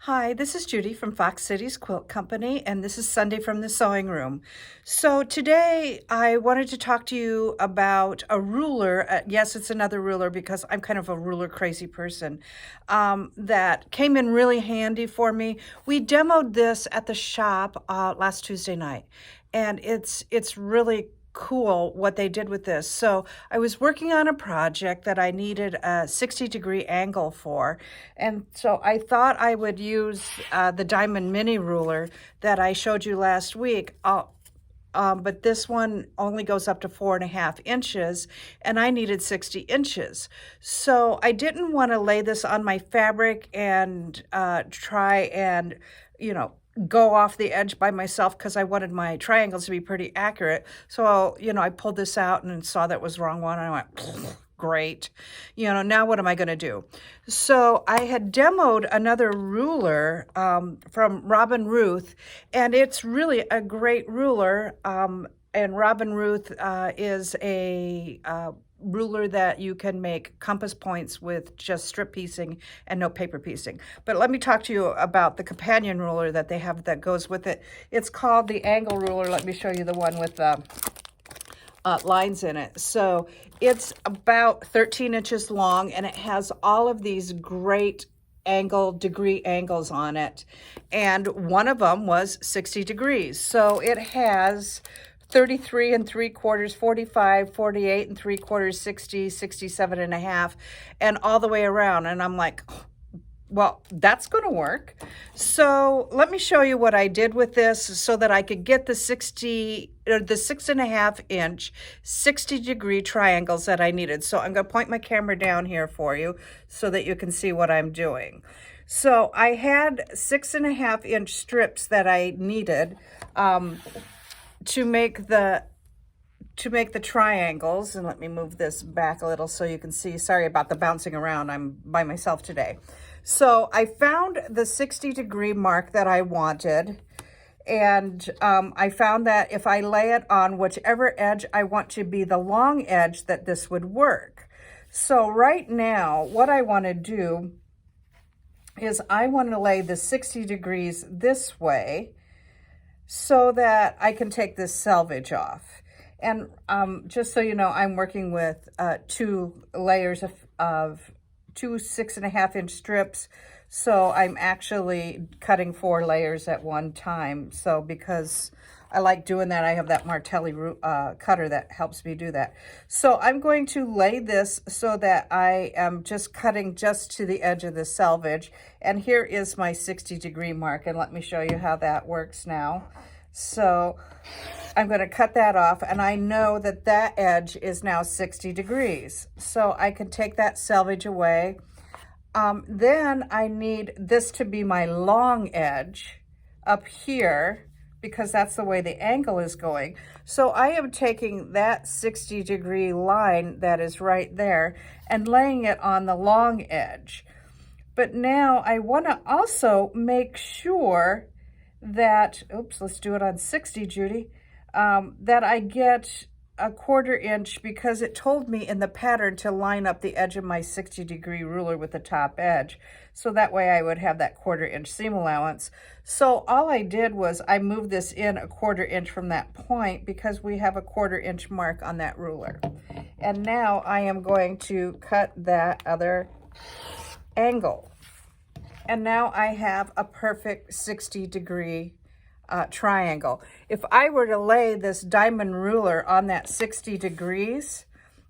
Hi, this is Judy from Fox Cities Quilt Company, and this is Sunday from the Sewing Room. So today I wanted to talk to you about a ruler. Yes, it's another ruler because I'm kind of a ruler crazy person, that came in really handy for me. We demoed this at the shop last Tuesday night, and it's really cool what they did with this. So I was working on a project that I needed a 60-degree angle for, and so I thought I would use the diamond mini ruler that I showed you last week. But this one only goes up to 4.5 inches, and I needed 60 inches. So I didn't want to lay this on my fabric and try and, go off the edge by myself because I wanted my triangles to be pretty accurate. So, I pulled this out and saw that was the wrong one, and I went, great. Now what am I going to do? So I had demoed another ruler from Robin Ruth, and it's really a great ruler. And Robin Ruth is a ruler that you can make compass points with just strip piecing and no paper piecing. But let me talk to you about the companion ruler that they have that goes with it. It's called the Angle Ruler. Let me show you the one with lines in it. So it's about 13 inches long, and it has all of these great degree angles on it. And one of them was 60 degrees. So it has 33 3/4, 45, 48 3/4, 60, 67.5, and all the way around. And I'm like, well, that's going to work. So let me show you what I did with this so that I could get the 6.5 inch 60-degree triangles that I needed. So I'm going to point my camera down here for you so that you can see what I'm doing. So I had 6.5 inch strips that I needed to make the triangles. And let me move this back a little so you can see. Sorry about the bouncing around. I'm by myself today. So I found the 60-degree mark that I wanted, and I found that if I lay it on whichever edge I want to be the long edge, that this would work. So right now, what I want to do is I want to lay the 60 degrees this way so that I can take this selvage off. And just so you know, I'm working with 2 layers of 2 6.5 inch strips. So I'm actually cutting 4 layers at one time. So because I like doing that, I have that Martelli cutter that helps me do that. So I'm going to lay this so that I am just cutting just to the edge of the selvage. And here is my 60-degree mark. And let me show you how that works now. So I'm going to cut that off, and I know that that edge is now 60 degrees. So I can take that selvage away. Then I need this to be my long edge up here because that's the way the angle is going. So I am taking that 60-degree line that is right there and laying it on the long edge. But now I want to also make sure that, oops, let's do it on 60, Judy, that I get a 1/4 inch, because it told me in the pattern to line up the edge of my 60-degree ruler with the top edge. So that way I would have that 1/4 inch seam allowance. So all I did was I moved this in a 1/4 inch from that point because we have a 1/4 inch mark on that ruler. And now I am going to cut that other angle. And now I have a perfect 60-degree triangle. If I were to lay this diamond ruler on that 60 degrees,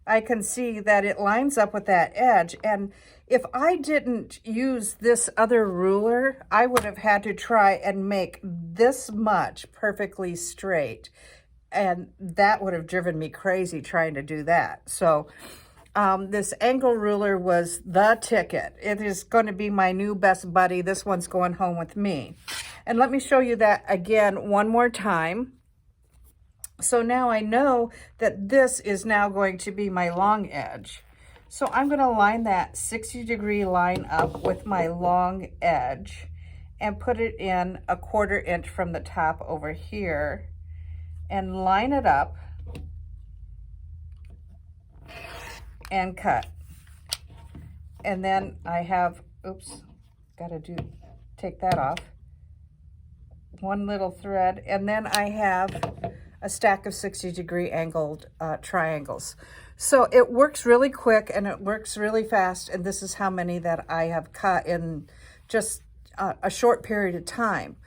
I can see that it lines up with that edge. And if I didn't use this other ruler, I would have had to try and make this much perfectly straight. And that would have driven me crazy trying to do that. So this angle ruler was the ticket. It is going to be my new best buddy. This one's going home with me. And let me show you that again one more time. So now I know that this is now going to be my long edge. So I'm going to line that 60-degree line up with my long edge and put it in a 1/4 inch from the top over here and line it up and cut. And then I have, oops, gotta do take that off. One little thread, and then I have a stack of 60-degree angled triangles. So it works really quick and it works really fast, and this is how many that I have cut in just a short period of time.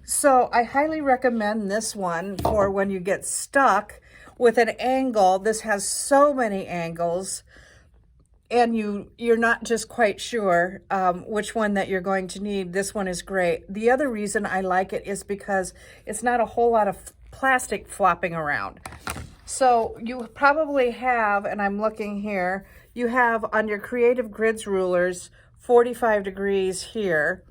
So I highly recommend this one for when you get stuck with an angle. This has so many angles, and you're not just quite sure which one that you're going to need. This one is great. The other reason I like it is because it's not a whole lot of plastic flopping around. So you probably have, and I'm looking here, you have on your Creative Grids rulers 45 degrees here,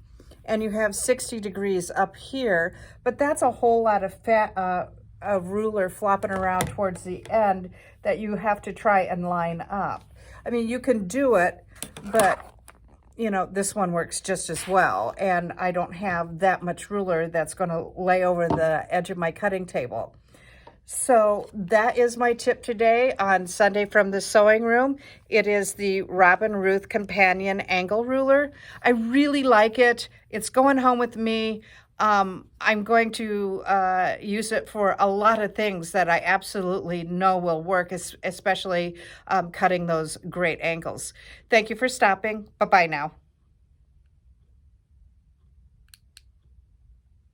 and you have 60 degrees up here, but that's a whole lot of a ruler flopping around towards the end that you have to try and line up. I mean, you can do it, but you know, this one works just as well, and I don't have that much ruler that's going to lay over the edge of my cutting table. So that is my tip today on Sunday from the Sewing Room. It is the Robin Ruth Companion Angle Ruler. I really like it. It's going home with me. I'm going to use it for a lot of things that I absolutely know will work, especially cutting those great angles. Thank you for stopping. Bye-bye now.